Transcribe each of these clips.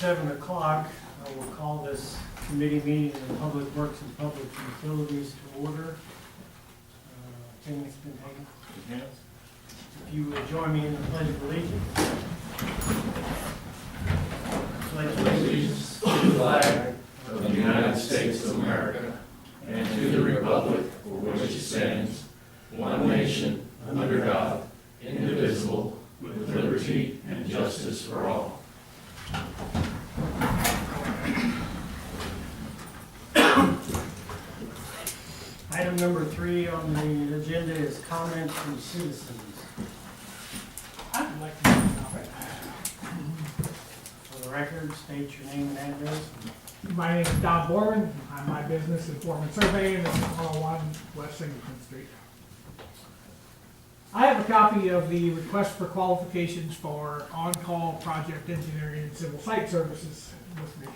7 o'clock. I will call this committee meeting of the Public Works and Public Utilities to order. Attendance been taken. Yes. If you would join me in the Pledge of Allegiance. Pledge Allegiance to the flag of the United States of America and to the republic for which it stands, one nation, under God, indivisible, with liberty and justice for all. Item number 3 on the agenda is comments from citizens. I'd like to make a comment. For the record, state your name and address. My name is Don Borman. I'm my business in Foreman Surveying. This is 101 West Singleton Street. I have a copy of the request for qualifications for on-call project engineering and civil site services with me.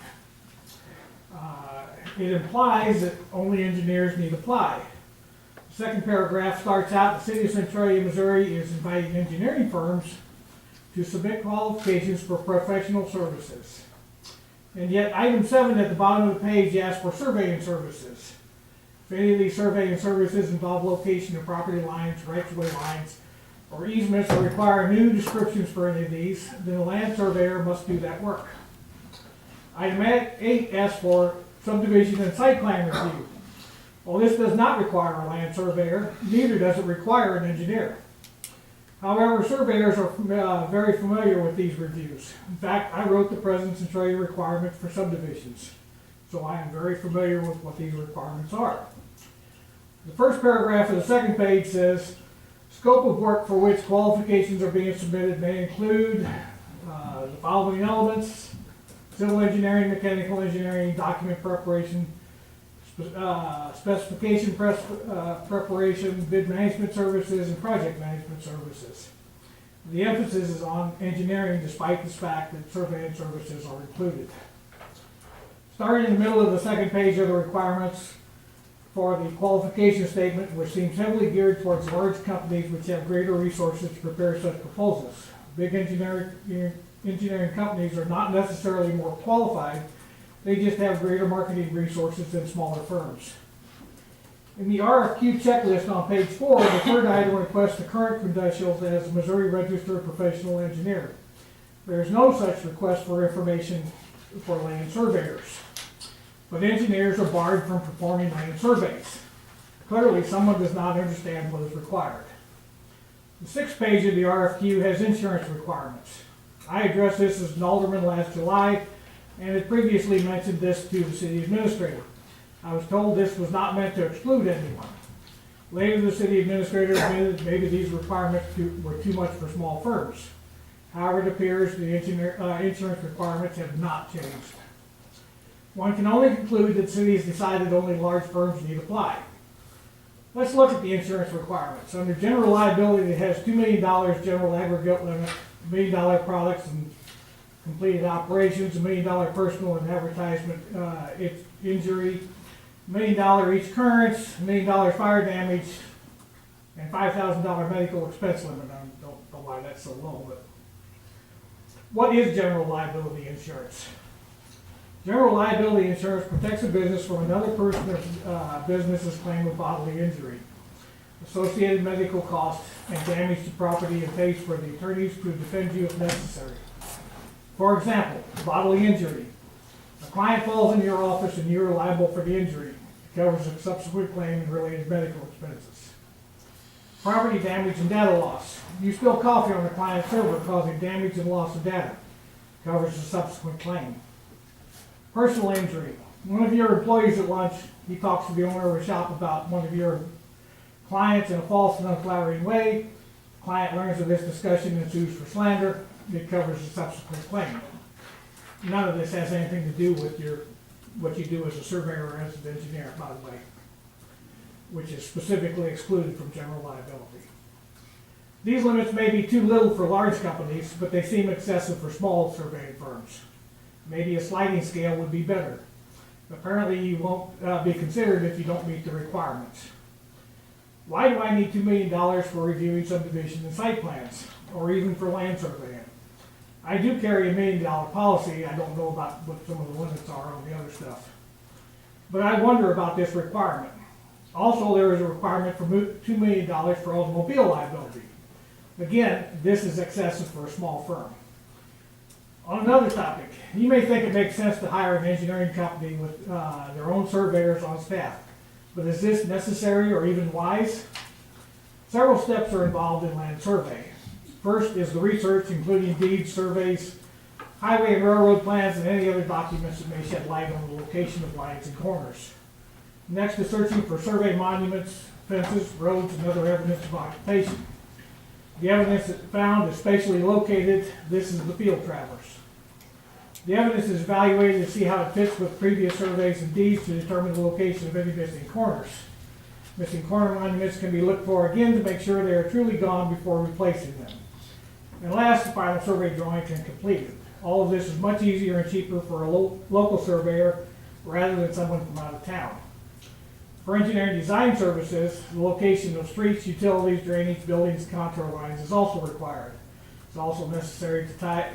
It implies that only engineers need apply. The second paragraph starts out, the city of Centralia, Missouri is inviting engineering firms to submit qualifications for professional services. And yet item 7 at the bottom of the page asks for surveying services. If any of these surveying services involve location of property lines, rights-of-way lines, or easements or require new descriptions for any of these, then the land surveyor must do that work. Item 8 asks for subdivision and site plan review. Well, this does not require a land surveyor, neither does it require an engineer. However, surveyors are very familiar with these reviews. In fact, I wrote the present Centralia requirements for subdivisions, so I am very familiar with what these requirements are. The first paragraph of the second page says, scope of work for which qualifications are being submitted may include the following elements: civil engineering, mechanical engineering, document preparation, specification preparation, bid management services, and project management services. The emphasis is on engineering despite the fact that surveying services are included. Starting in the middle of the second page are the requirements for the qualification statement, which seems heavily geared towards large companies which have greater resources to prepare such proposals. Big engineering companies are not necessarily more qualified, they just have greater marketing resources than smaller firms. In the RFQ checklist on page 4, the third item requests the current credentials as a Missouri Registered Professional Engineer. There is no such request for information for land surveyors, but engineers are barred from performing land surveys. Clearly, someone does not understand what is required. The 6th page of the RFQ has insurance requirements. I addressed this as an alderman last July and had previously mentioned this to the city administrator. I was told this was not meant to exclude anyone. Later, the city administrator admitted maybe these requirements were too much for small firms. However, it appears the insurance requirements have not changed. One can only conclude that the city has decided only large firms need apply. Let's look at the insurance requirements. Under general liability, it has $2 million general aggregate limit, $1 million products and completed operations, $1 million personal and advertisement injury, $1 million each occurrence, $1 million fire damage, and $5,000 medical expense limit. I don't know why that's so low, but what is general liability insurance? General liability insurance protects a business from another person's business's claim of bodily injury, associated medical costs, and damage to property, and pays for the attorneys to defend you if necessary. For example, bodily injury. A client falls in your office and you are liable for the injury. It covers a subsequent claim and related medical expenses. Property damage and data loss. You spill coffee on the client's server causing damage and loss of data. It covers a subsequent claim. Personal injury. One of your employees at lunch, he talks to the owner of a shop about one of your clients in a false and unflattering way. The client learns of this discussion and sues for slander. It covers a subsequent claim. None of this has anything to do with what you do as a surveyor or as an engineer, by the way, which is specifically excluded from general liability. These limits may be too little for large companies, but they seem excessive for small surveying firms. Maybe a sliding scale would be better. Apparently you won't be considered if you don't meet the requirements. Why do I need $2 million for reviewing subdivision and site plans, or even for land surveying? I do carry $1 million policy. I don't know about what some of the limits are on the other stuff. But I wonder about this requirement. Also, there is a requirement for $2 million for automobile liability. Again, this is excessive for a small firm. On another topic, you may think it makes sense to hire an engineering company with their own surveyors on staff. But is this necessary or even wise? Several steps are involved in land survey. First is the research, including deeds, surveys, highway and railroad plans, and any other documents that may shed light on the location of lines and corners. Next is searching for survey monuments, fences, roads, and other evidence of occupation. The evidence that's found is spatially located. This is the field traverse. The evidence is evaluated to see how it fits with previous surveys and deeds to determine the location of any missing corners. Missing corner monuments can be looked for again to make sure they are truly gone before replacing them. And last, the final survey drawings and completed. All of this is much easier and cheaper for a local surveyor rather than someone from out of town. For engineering design services, the location of streets, utilities, drainage, buildings, contour lines is also required. It's also necessary to tie,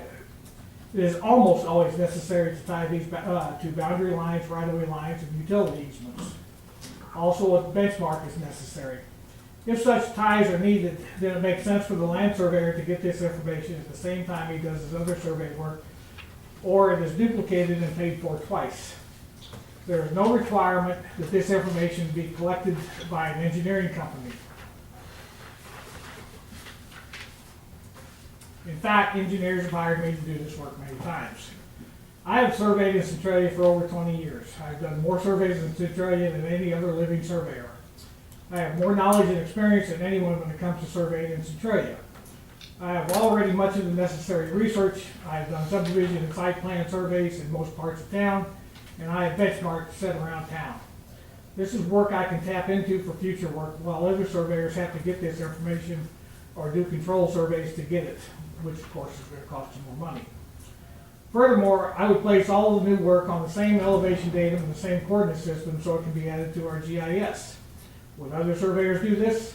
it is almost always necessary to tie these to boundary lines, right-of-way lines, and utility easements. Also, a benchmark is necessary. If such ties are needed, then it makes sense for the land surveyor to get this information at the same time he does his other survey work, or it is duplicated and paid for twice. There is no requirement that this information be collected by an engineering company. In fact, engineers have hired me to do this work many times. I have surveyed in Centralia for over 20 years. I've done more surveys in Centralia than any other living surveyor. I have more knowledge and experience than anyone when it comes to surveying in Centralia. I have already much of the necessary research. I have done subdivision and site plan surveys in most parts of town, and I have benchmarks set around town. This is work I can tap into for future work, while other surveyors have to get this information or do control surveys to get it, which of course is going to cost you more money. Furthermore, I would place all of the new work on the same elevation datum and the same coordinate system so it can be added to our GIS. Would other surveyors do this?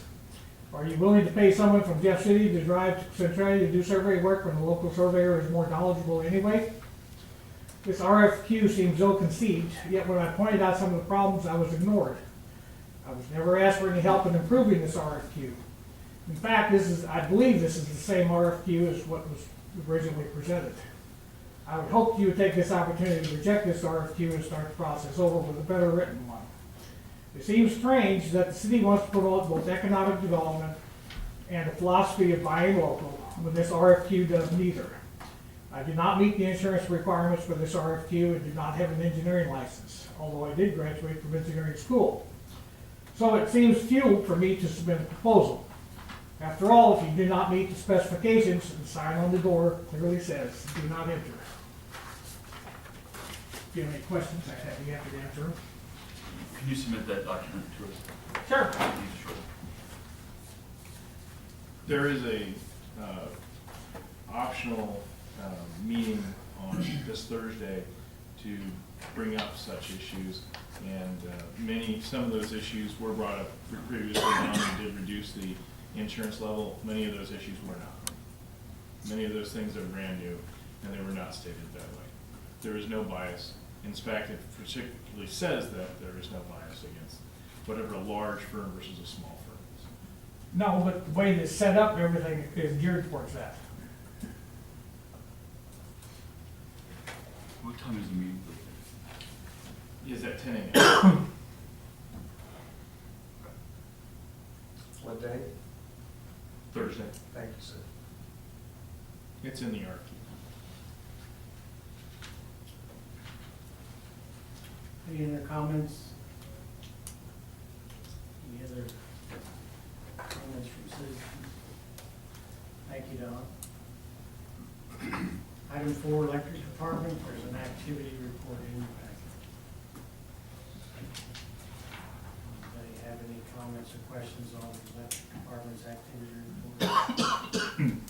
Are you willing to pay someone from Jeff City to drive to Centralia to do survey work when the local surveyor is more knowledgeable anyway? This RFQ seems ill-conceived, yet when I pointed out some of the problems, I was ignored. I was never asked for any help in improving this RFQ. In fact, I believe this is the same RFQ as what was originally presented. I would hope you would take this opportunity to reject this RFQ and start the process over with a better written one. It seems strange that the city wants to promote both economic development and a philosophy of buying local when this RFQ does neither. I do not meet the insurance requirements for this RFQ and do not have an engineering license, although I did graduate from engineering school. So it seems futile for me to submit a proposal. After all, if you do not meet the specifications, the sign on the door clearly says, "Do not enter." If you have any questions, I'd be happy to answer them. Can you submit that document to us? Sure. Sure. There is a optional meeting on this Thursday to bring up such issues, and some of those issues were brought up previously on and did reduce the insurance level. Many of those issues were not. Many of those things are brand new, and they were not stated that way. There is no bias. In fact, it particularly says that there is no bias against whatever a large firm versus a small firm is. No, but the way it's set up, everything is geared towards that. What time is the meeting? Is at 10 a.m. What day? Thursday. Thank you, sir. It's in the RFQ. Any other comments? Any other comments from citizens? Thank you, Don. Item 4, electric department, there's an activity report in your packet. Anybody have any comments or questions on the electric department's activity report?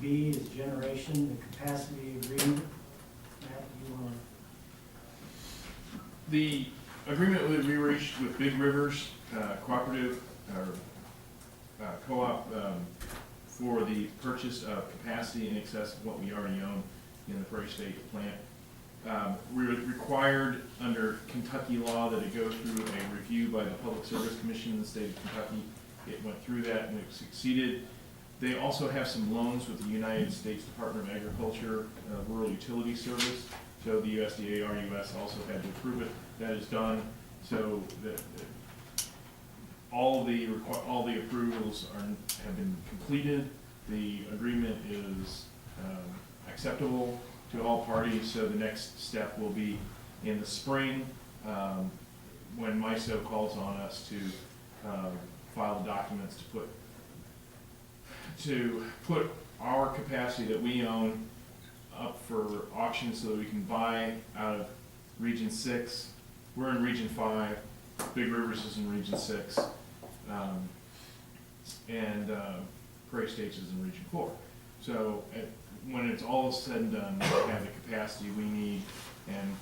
B is generation, the capacity agreement. Matt, you want The agreement that we reached with Big Rivers Cooperative, or Co-op, for the purchase of capacity in excess of what we already own in the Prairie State plant. We were required under Kentucky law that it go through a review by the Public Service Commission in the state of Kentucky. It went through that and it succeeded. They also have some loans with the United States Department of Agriculture, Rural Utility Service. So the USDA, RUS also had to approve it. That is done. So all the approvals have been completed. The agreement is acceptable to all parties. So the next step will be in the spring when MISO calls on us to file the documents to put our capacity that we own up for auction so that we can buy out of Region 6. We're in Region 5, Big Rivers is in Region 6, and Prairie States is in Region 4. So when it's all said and done, we have the capacity we need, and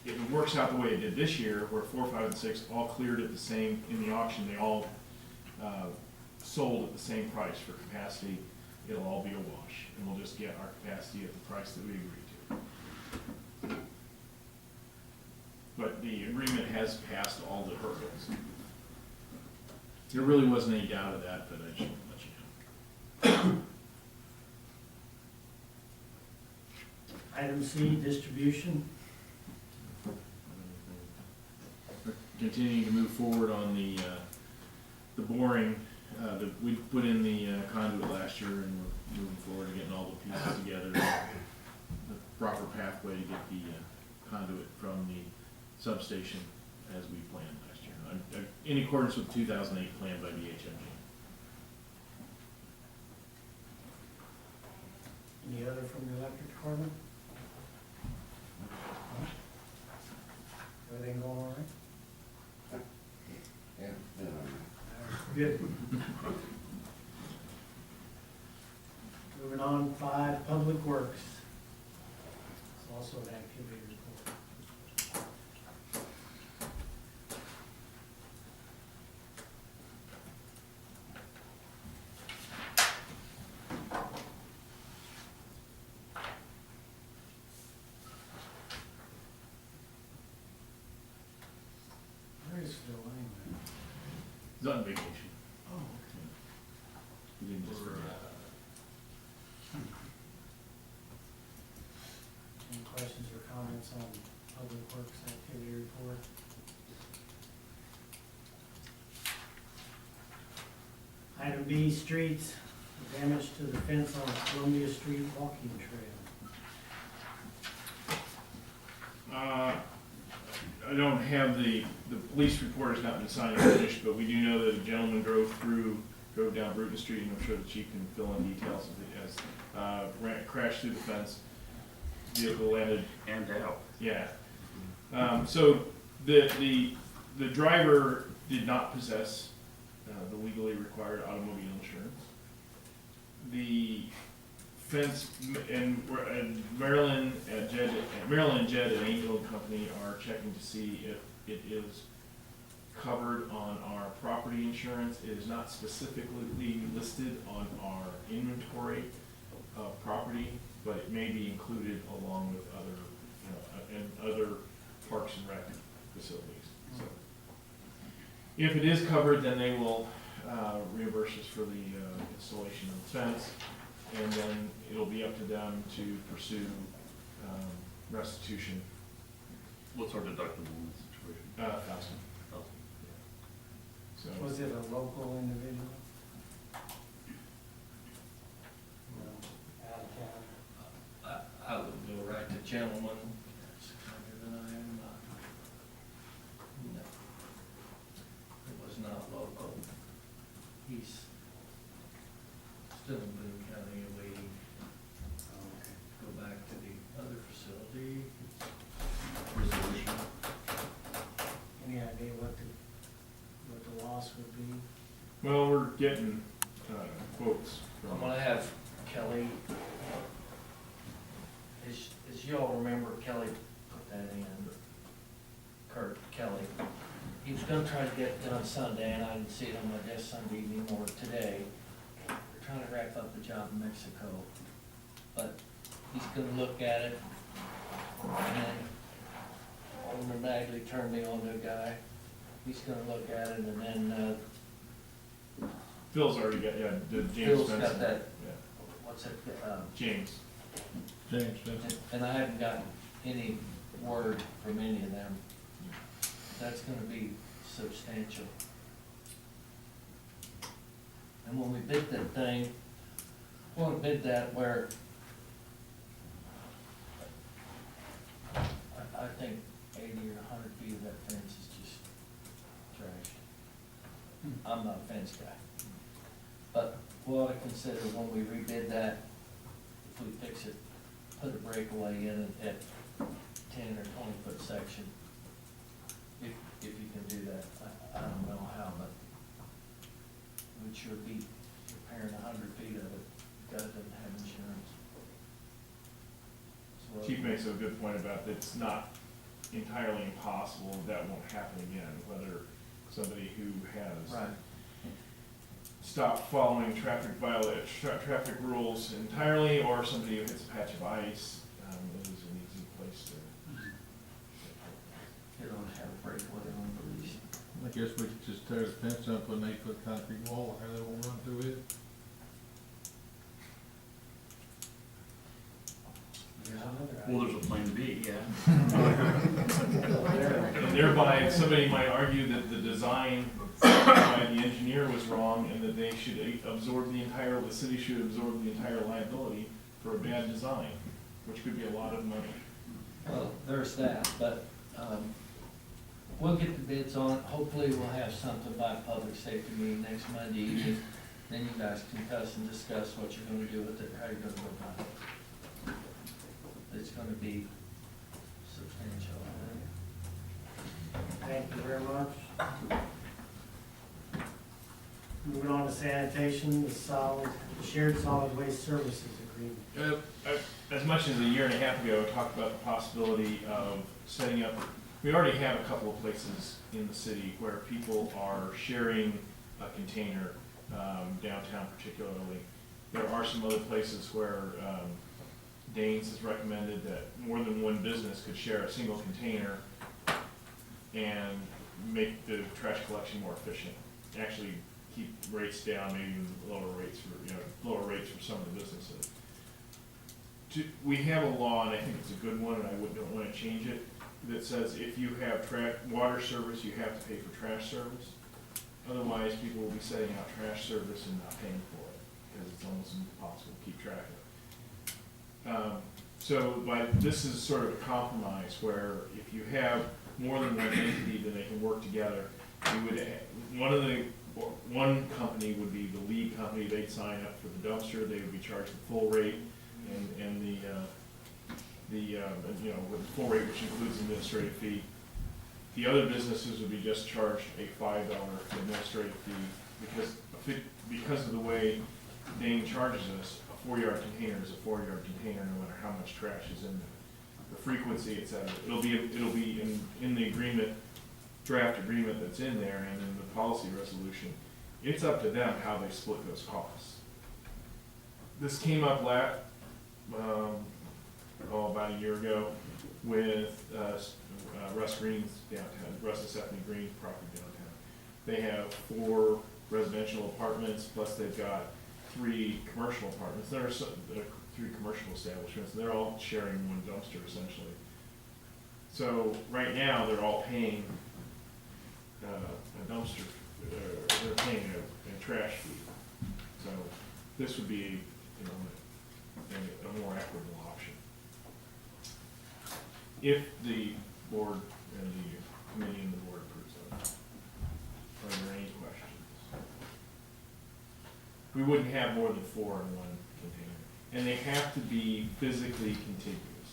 if it works out the way it did this year, where 4, 5, and 6 all cleared at the same, in the auction, they all sold at the same price for capacity, it'll all be a wash, and we'll just get our capacity at the price that we agreed to. But the agreement has passed all the hurdles. There really wasn't any doubt of that, but I just want to let you know. Item C, distribution. We're continuing to move forward on the boring. We put in the conduit last year, and we're moving forward and getting all the pieces together. The proper pathway to get the conduit from the substation as we planned last year, in accordance with the 2008 plan by the HMG. Any other from the electric department? Everything going all right? Yeah. Good. Moving on, 5, Public Works. It's also an activity report. Where is Phil anyway? He's on vacation. Oh, okay. He didn't just forget. Any questions or comments on Public Works activity report? Item B, streets, damage to the fence on Columbia Street walking trail. I don't have the police report has not been signed and finished, but we do know that a gentleman drove down Bruton Street, and I'm sure the chief can fill in details of it, as crashed through the fence, vehicle landed. And out. Yeah. So the driver did not possess the legally required automobile insurance. The fence and Maryland and Jed and Angel and Company are checking to see if it is covered on our property insurance. It is not specifically listed on our inventory of property, but it may be included along with other, and other parks and rec facilities. So if it is covered, then they will reimburse us for the installation of the fence, and then it'll be up to them to pursue restitution. What's our deductible in this situation? 1,000. So Was it a local individual? No, out of town. I would go right to gentleman. That's kinder than I am. No. It was not local. He's still in Boone County awaiting, go back to the other facility. Resolution. Any idea what the loss would be? well, we're getting quotes I'm from. gonna have Kelly, as you all remember, Kelly put that in, Kurt Kelly. He was gonna try to get it done Sunday, and I didn't see it on my desk Sunday evening or today. We're trying to wrap up the job in Mexico, but he's gonna look at it, and then Alderman Bagley turned me on to a guy. He's gonna look at it, and then, Phil's already got, yeah, the James Phil's Benson. got that, Yeah, what's it, James. and I haven't gotten any word from any of them. That's gonna be substantial. And when we bid that thing, we wanna bid that where I think 80 or 100 feet of that fence is just trashed. I'm not a fence guy. But we ought to consider when we rebid that, if we fix it, put a breakaway in it at 10 or 20-foot section. If you can do that, I don't know how, but it would sure be repairing 100 feet of it. The guy doesn't have insurance. So, Chief makes a good point about that it's not entirely impossible that won't happen again, whether somebody who has right. stopped following traffic rules entirely, or somebody who hits a patch of ice, it is an easy place to. You don't have a breakaway on police. I guess we could just tear the fence up when they put concrete wall, how they won't run through it. Well, there's a plan B, yeah. And thereby, somebody might argue that the design by the engineer was wrong, and that they should absorb the city should absorb the entire liability for a bad design, which could be a lot of money. Well, there's that, but we'll get the bids on it. Hopefully we'll have something by public safety meeting next Monday evening. Then you guys can cuss and discuss what you're gonna do with it, how you're gonna go about it. It's gonna be substantial, I think. Thank you very much. Moving on to sanitation, the shared solid waste services agreement. As much as a year and a half ago, I talked about the possibility of setting up, we already have a couple of places in the city where people are sharing a container, downtown particularly. There are some other places where Danes has recommended that more than one business could share a single container and make the trash collection more efficient. Actually keep rates down, maybe even lower rates for some of the businesses. We have a law, and I think it's a good one, and I don't want to change it, that says if you have water service, you have to pay for trash service. Otherwise, people will be setting out trash service and not paying for it, because it's almost impossible to keep track of it. This is sort of a compromise where if you have more than one entity, then they can work together. One company would be the lead company. They'd sign up for the dumpster. They would be charged the full rate, and with the full rate, which includes administrative fee. The other businesses would be just charged a $5 administrative fee because of the way Dane charges us. A 4-yard container is a 4-yard container, no matter how much trash is in there. The frequency, etc. It'll be in the agreement, draft agreement that's in there, and in the policy resolution. It's up to them how they split those costs. This came up about a year ago with Russ Green's downtown, Russ and Stephanie Green's property downtown. They have 4 residential apartments, plus they've got 3 commercial apartments. There are 3 commercial establishments, and they're all sharing one dumpster essentially. So right now, they're all paying a dumpster, they're paying a trash fee. So this would be, a more equitable option. If the board and the committee and the board approves of it. Are there any questions? We wouldn't have more than 4 in one container. And they have to be physically contiguous.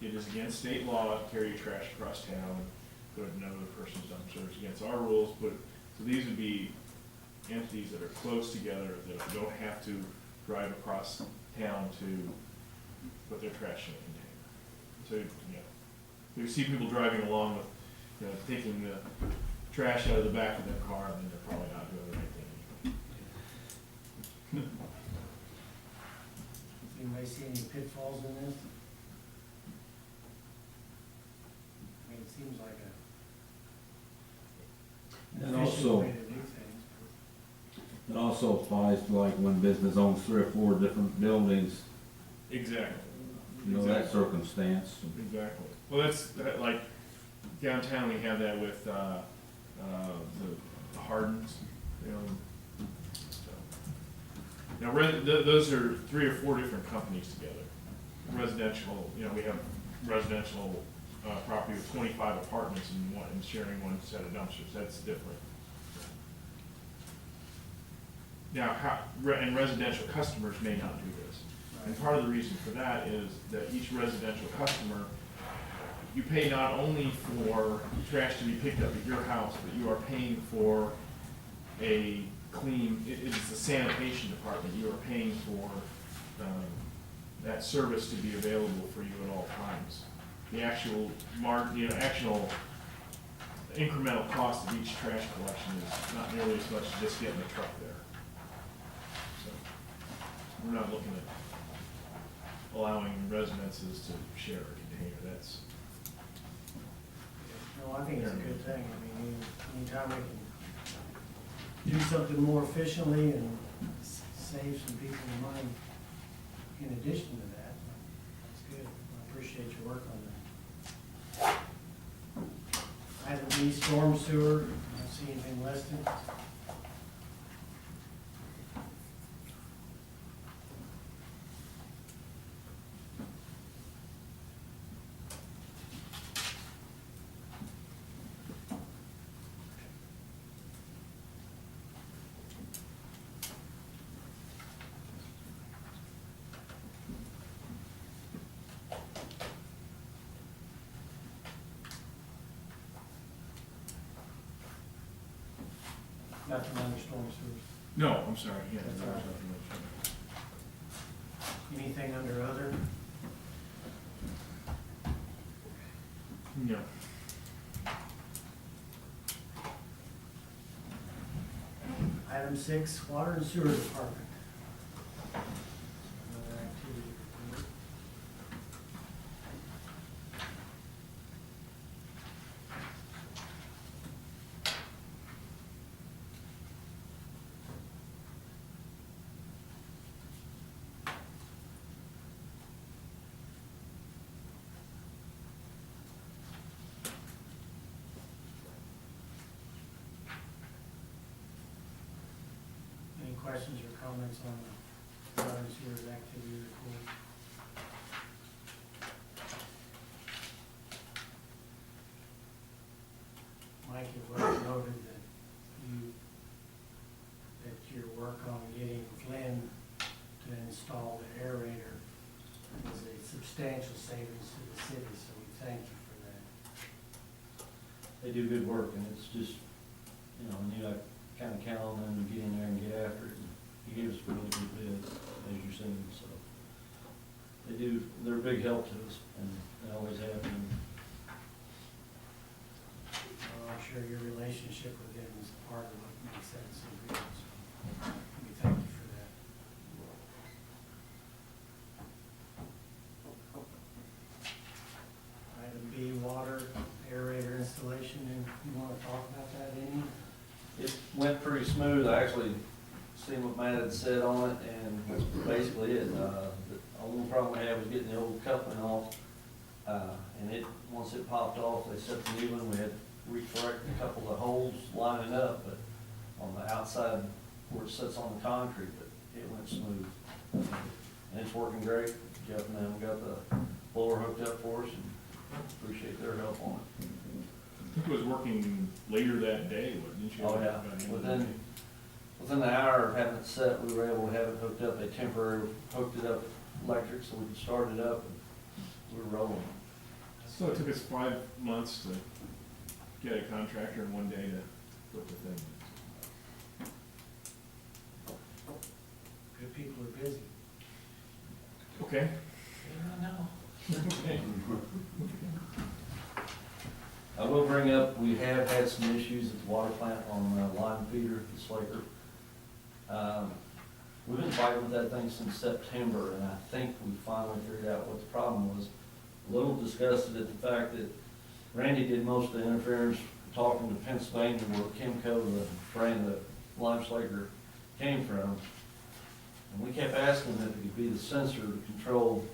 It is against state law to carry trash across town, go to another person's dumpster. It's against our rules, so these would be entities that are close together, that don't have to drive across town to put their trash in a container. So, you know, you see people driving along with, you know, taking the trash out of the back of their car, and they're probably not doing the right thing. Anybody see any pitfalls in this? I mean, it seems like a And efficient also, way to do things. it also applies to like when business owns 3 or 4 different buildings, Exactly. you know, that Exactly. circumstance. Exactly. Well, that, like, downtown, we have that with, the Hardens, you know. So. Now, those are 3 or 4 different companies together. Residential, you know, we have residential, property with 25 apartments and sharing one set of dumpsters, that's different. Now, and residential customers may not do this. And part of the reason for that is that each residential customer, you pay not only for trash to be picked up at your house, but you are paying for a clean, it's the sanitation department, you are paying for that service to be available for you at all times. The actual actual incremental cost of each trash collection is not nearly as much as just getting the truck there. So, we're not looking at allowing residences to share a container, that's. No, I think it's a good thing. I mean, anytime we can do something more efficiently and save some people money in addition to that, that's good. I appreciate your work on that. Item B, storm sewer. I don't see anything listed. Nothing under storm sewers. No, I'm sorry, yeah. That's there was all nothing mentioned. Anything under other? No. Item 6, water and sewer department. Another activity report. Any questions or comments on the water and sewer activity report? Mike, it was noted that your work on getting Flynn to install the aerator was a substantial savings to the city, so we thank you for that. They do good work, and it's just, you know, when you like kind of count on them to get in there and get after it. He gives us a really good bid, as you're seeing, so. They're a big help to us, and they always have been. Well, I'm sure your relationship with them is part of what makes that so good, so we thank you for that. Item B, water aerator installation, and you want to talk about that, Amy? It went pretty smooth, I actually seen what Matt had said on it, and that's basically it. The only problem we had was getting the old coupling off, and once it popped off, they set the new one, we had to re-correct a couple of holes lining up, but on the outside where it sits on the concrete, but it went smooth. And it's working great. Jeff and them got the blower hooked up for us, and appreciate their help on it. I think it was working later that day, wasn't you? Oh, yeah. Within the hour of having it set, we were able to have it hooked up. They temporarily hooked it up electric so we could start it up, and we were rolling. So it took us 5 months to get a contractor in one day to put the thing in. Good people are busy. Okay. I will bring up, we have had some issues at the water plant on the line feeder, the Slaker. We've been fighting with that thing since September, and I think we finally figured out what the problem was. A little disgusted at the fact that Randy did most of the interference talking to Pennsylvania, where Kimco, the brand that Lime Slaker came from. And we kept asking if it could be the sensor to control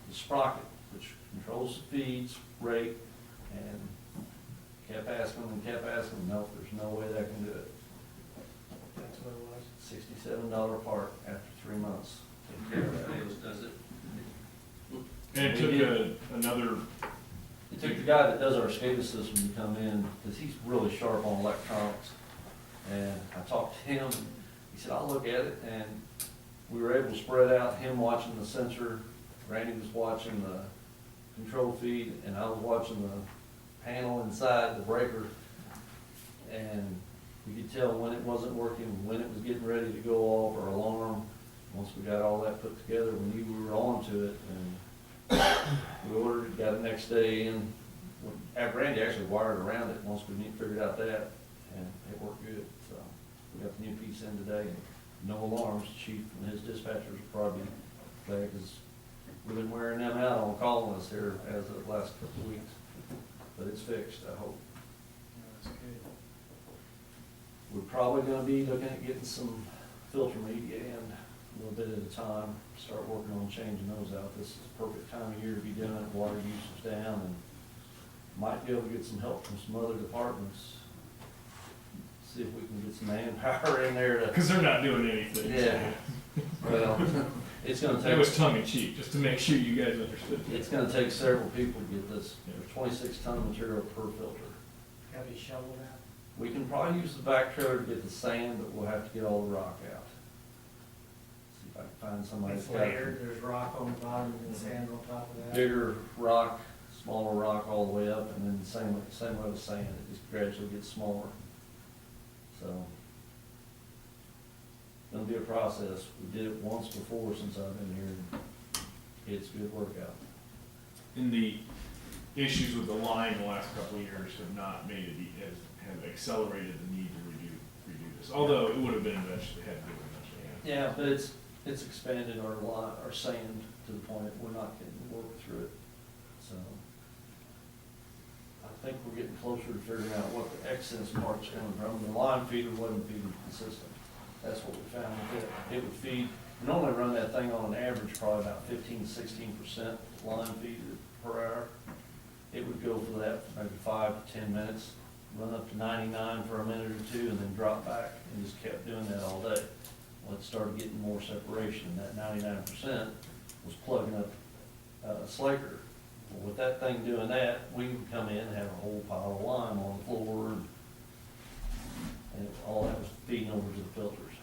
the sprocket, which controls the feeds, rate, and kept asking, nope, there's no way that can do it. That's what it was. $67 part after 3 months. Take care of that. Does it? And it took another, It took the guy that does our SCADA system to come in, because he's really sharp on electronics. And I talked to him, he said, I'll look at it, and we were able to spread out, him watching the sensor, Randy was watching the control feed, and I was watching the panel inside the breaker. And we could tell when it wasn't working, when it was getting ready to go off or alarm. Once we got all that put together, we knew we were on to it, and we ordered it, got it next day, and Randy actually wired around it once we figured out that, and it worked good. So we got the new piece in today, and no alarms. Chief and his dispatchers will probably be glad, because we've been wearing them out on calling us here as of the last couple of weeks. But it's fixed, I hope. That's good. We're probably gonna be looking at getting some filter media in a little bit at a time, start working on changing those out. This is the perfect time of year to be doing it, water use is down, and might be able to get some help from some other departments. See if we can get some manpower in there to, because they're not doing anything. yeah, well, it's gonna It was take, tongue in cheek, just to make sure you guys understood. it's gonna take several people to get this. There's 26 ton of material per filter. Got to be shoveled out. We can probably use the back trailer to get the sand, but we'll have to get all the rock out. See if I can find somebody It's that's got layered, there's rock on the bottom and sand on top of that. bigger rock, smaller rock all the way up, and then the same way with sand, it just gradually gets smaller. So, it'll be a process. We did it once before since I've been here, and it's a good workout. And the issues with the line the last couple of years have not made it, have accelerated the need to redo this, although it would have been eventually, had to be eventually. Yeah, but it's expanded our sand to the point we're not getting work through it, so. I think we're getting closer to figuring out what the excess part's coming from. The line feeder wasn't feeding consistent. That's what we found with it. It would feed, we normally run that thing on an average probably about 15–16% line feeder per hour. It would go for that for maybe 5 to 10 minutes, run up to 99 for a minute or two, and then drop back, and just kept doing that all day. Well, it started getting more separation, and that 99% was plugging up Slaker. Well, with that thing doing that, we would come in and have a whole pile of lime on the floor, and all that was feeding over to the filters.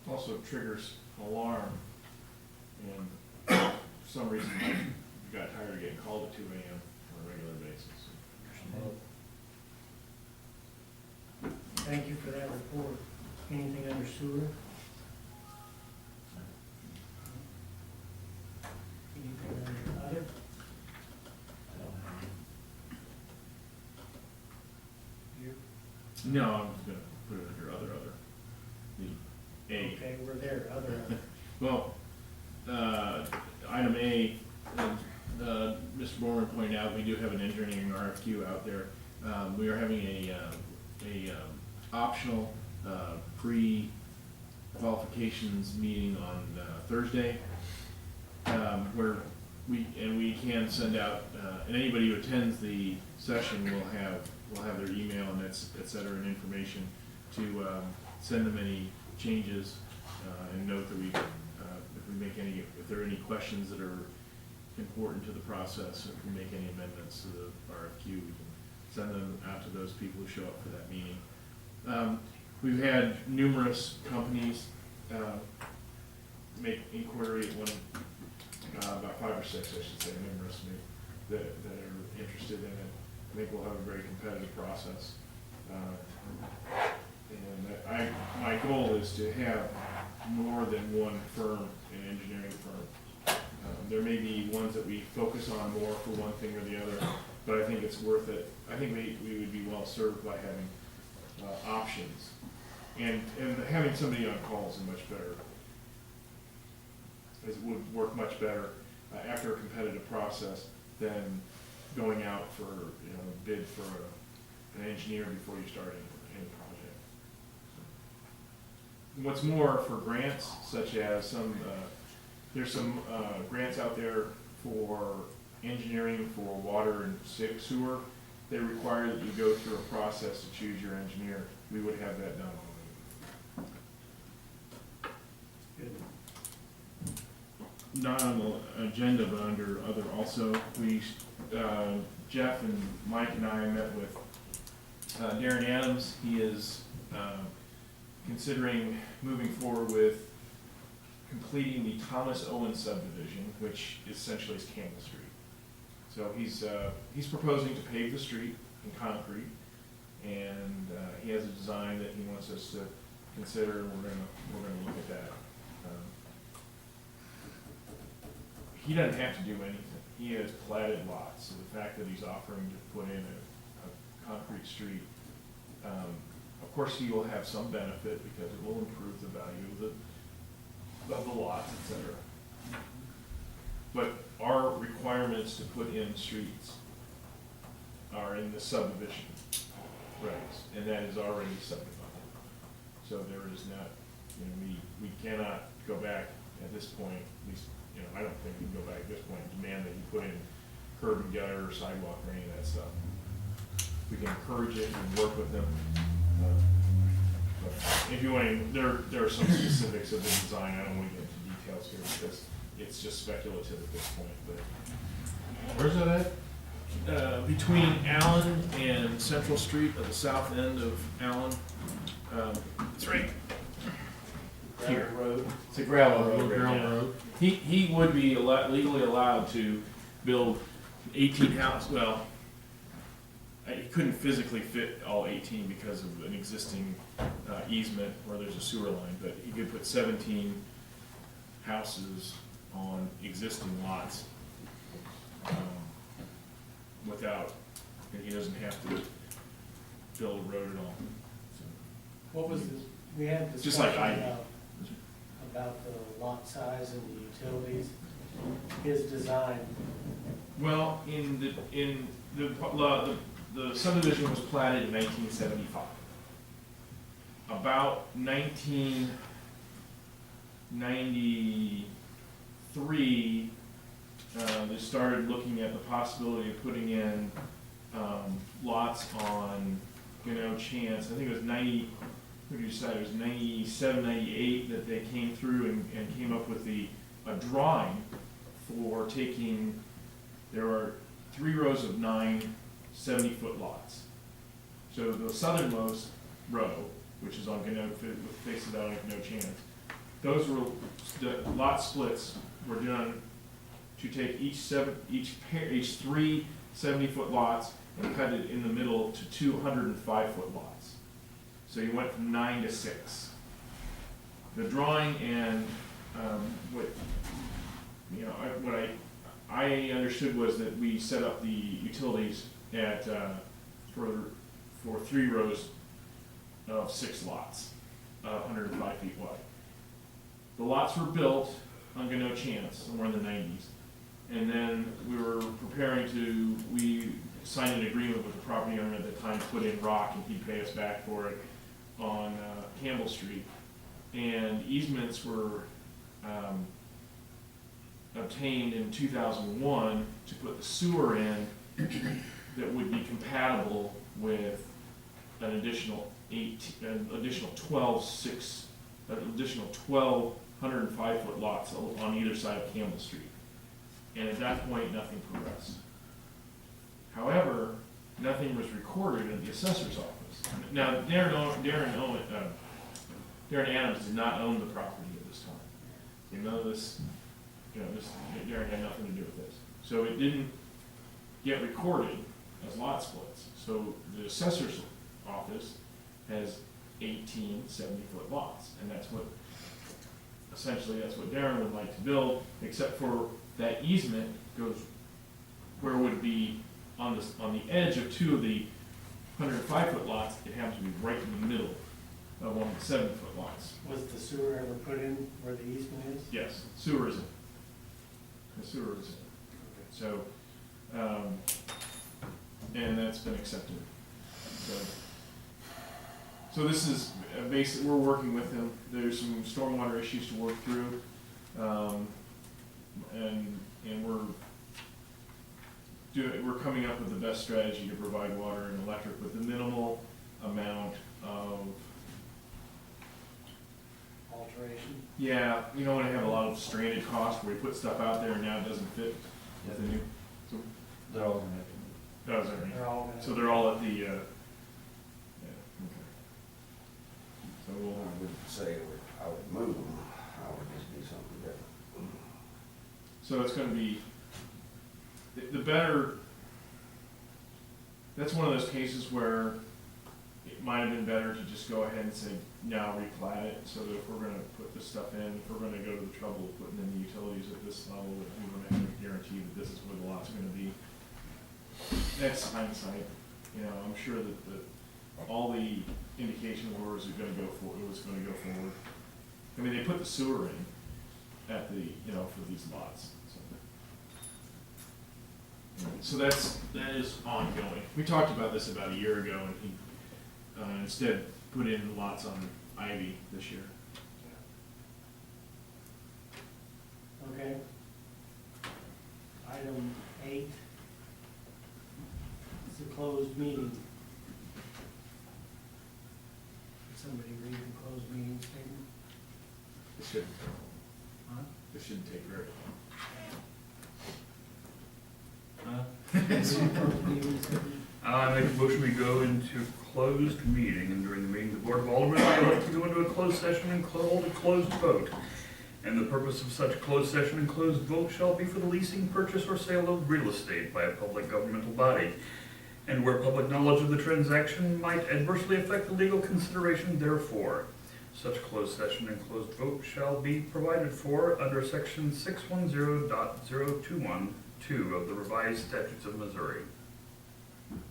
Also triggers alarm, and for some reason, I got tired of getting called at 2 AM on a regular basis. Thank you for that report. Anything under sewer? Anything under other? You? No, I'm just gonna put it under other. The A. Okay, we're there, other. Well, item A, Mr. Borman pointed out, we do have an engineering RFQ out there. We are having a optional pre-qualifications meeting on Thursday, where we can send out, and anybody who attends the session will have their email and et cetera, and information to send them any changes, and note that if there are any questions that are important to the process, if we make any amendments to the RFQ, we can send them out to those people who show up for that meeting. We've had numerous companies make inquiry at about 5 or 6, I should say, numerous, that are interested in it. I think we'll have a very competitive process. And my goal is to have more than one firm, an engineering firm. There may be ones that we focus on more for one thing or the other, but I think it's worth it. I think we would be well served by having options. And having somebody on call is much better. It would work much better after a competitive process than going out for, bid for an engineer before you start any project. What's more, for grants such as there's some grants out there for engineering for water and sewer. They require that you go through a process to choose your engineer. We would have that done already. Not on the agenda, but under other also, Jeff and Mike and I met with Darren Adams. He is considering moving forward with completing the Thomas Owen subdivision, which essentially is Campbell Street. So he's proposing to pave the street in concrete, and he has a design that he wants us to consider, and we're gonna look at that. He doesn't have to do anything. He has platted lots, so the fact that he's offering to put in a concrete street, of course he will have some benefit because it will improve the value of the lots, etc. But our requirements to put in streets are in the subdivision regs, and that is already subdivided. So there is not, we cannot go back at this point, at least, I don't think we can go back at this point and demand that you put in curb and gutter or sidewalk or any of that stuff. We can encourage it and work with them. But if you want to, there are some specifics of the design. I don't want to get into details here because it's just speculative at this point. But Where's it at? Between Allen and Central Street at the south end of Allen, it's right here. Road. It's a gravel road right Gravel now. road. He would be legally allowed to build 18 houses. Well, he couldn't physically fit all 18 because of an existing easement where there's a sewer line, but he could put 17 houses on existing lots without, and he doesn't have to build a road at all. So, What was the, we had Just like discussion I- about the lot size and the utilities, his design. well, the subdivision was platted in 1975. About 1993, they started looking at the possibility of putting in lots on, Chance. I think it was 90. What did you say? It was 97, 98 that they came through and came up with a drawing for taking. There are 3 rows of 9 70-foot lots. So the southernmost row, which is on Gannett, faces out on No Chance, those were the lot splits were done to take each 3 70-foot lots and cut it in the middle to 2 105-foot lots. So you went from 9 to 6. The drawing and what I understood was that we set up the utilities at for 3 rows of 6 lots, 105 feet wide. The lots were built on No Chance somewhere in the 90s, and then we signed an agreement with the property owner at the time to put in rock, and he'd pay us back for it on Campbell Street. And easements were obtained in 2001 to put the sewer in that would be compatible with an additional 12 105-foot lots on either side of Campbell Street. And at that point, nothing progressed. However, nothing was recorded in the assessor's office. Now, Darren Adams did not own the property at this time. None of this, Darren had nothing to do with this. So it didn't get recorded as lot splits. So the assessor's office has 18 70-foot lots. And that's what, essentially, that's what Darren would like to build, except for that easement goes where it would be on the edge of two of the 105-foot lots. It happens to be right in the middle of one of the 70-foot lots. Was the sewer ever put in where the easement is? Yes, sewer is in. The sewer is in. So, and that's been accepted. So this is basically, we're working with him. There's some stormwater issues to work through. And we're coming up with the best strategy to provide water and electric with the minimal amount of, Alteration? yeah, you know, when I have a lot of stranded costs where we put stuff out there and now it doesn't fit with the new. So, They're all gonna have to. that was everything. They're all gonna. So they're all at the, yeah, okay. So I we'll, wouldn't say I would move them, I would just do something different. so it's gonna be, the better, that's one of those cases where it might have been better to just go ahead and say, now replat it, so that if we're gonna put this stuff in, if we're gonna go to the trouble of putting in the utilities at this level, that we're gonna have to guarantee that this is where the lot's gonna be. That's hindsight, you know, I'm sure that all the indications were it was gonna go forward. I mean, they put the sewer in at the, you know, for these lots, so that is ongoing. We talked about this about a year ago, and he, instead put in lots on Ivy this year. Okay. Item 8. It's a closed meeting. Did somebody read the closed meeting statement? It shouldn't, Huh? it shouldn't take very long. It's a closed meeting statement. I make a motion we go into closed meeting, and during the meeting, the Board of Aldermen would like to go into a closed session and hold a closed vote. And the purpose of such closed session and closed vote shall be for the leasing, purchase, or sale of real estate by a public governmental body, and where public knowledge of the transaction might adversely affect the legal consideration therefore. Such closed session and closed vote shall be provided for under section 610.0212 of the revised statutes of Missouri. There's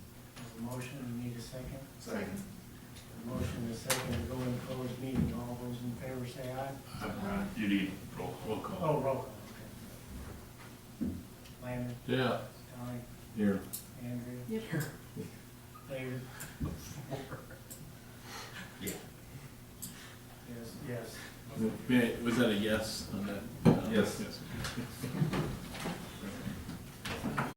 a motion, we need a second. Second. A motion is second to go in closed meeting. All those in favor say aye. You need Roll call. Oh, roll call, okay. Landon, Yeah. Tommy, Here. Andrea. Here. David. Yeah. Yes, yes. Was that a yes on that? Yes. Yes.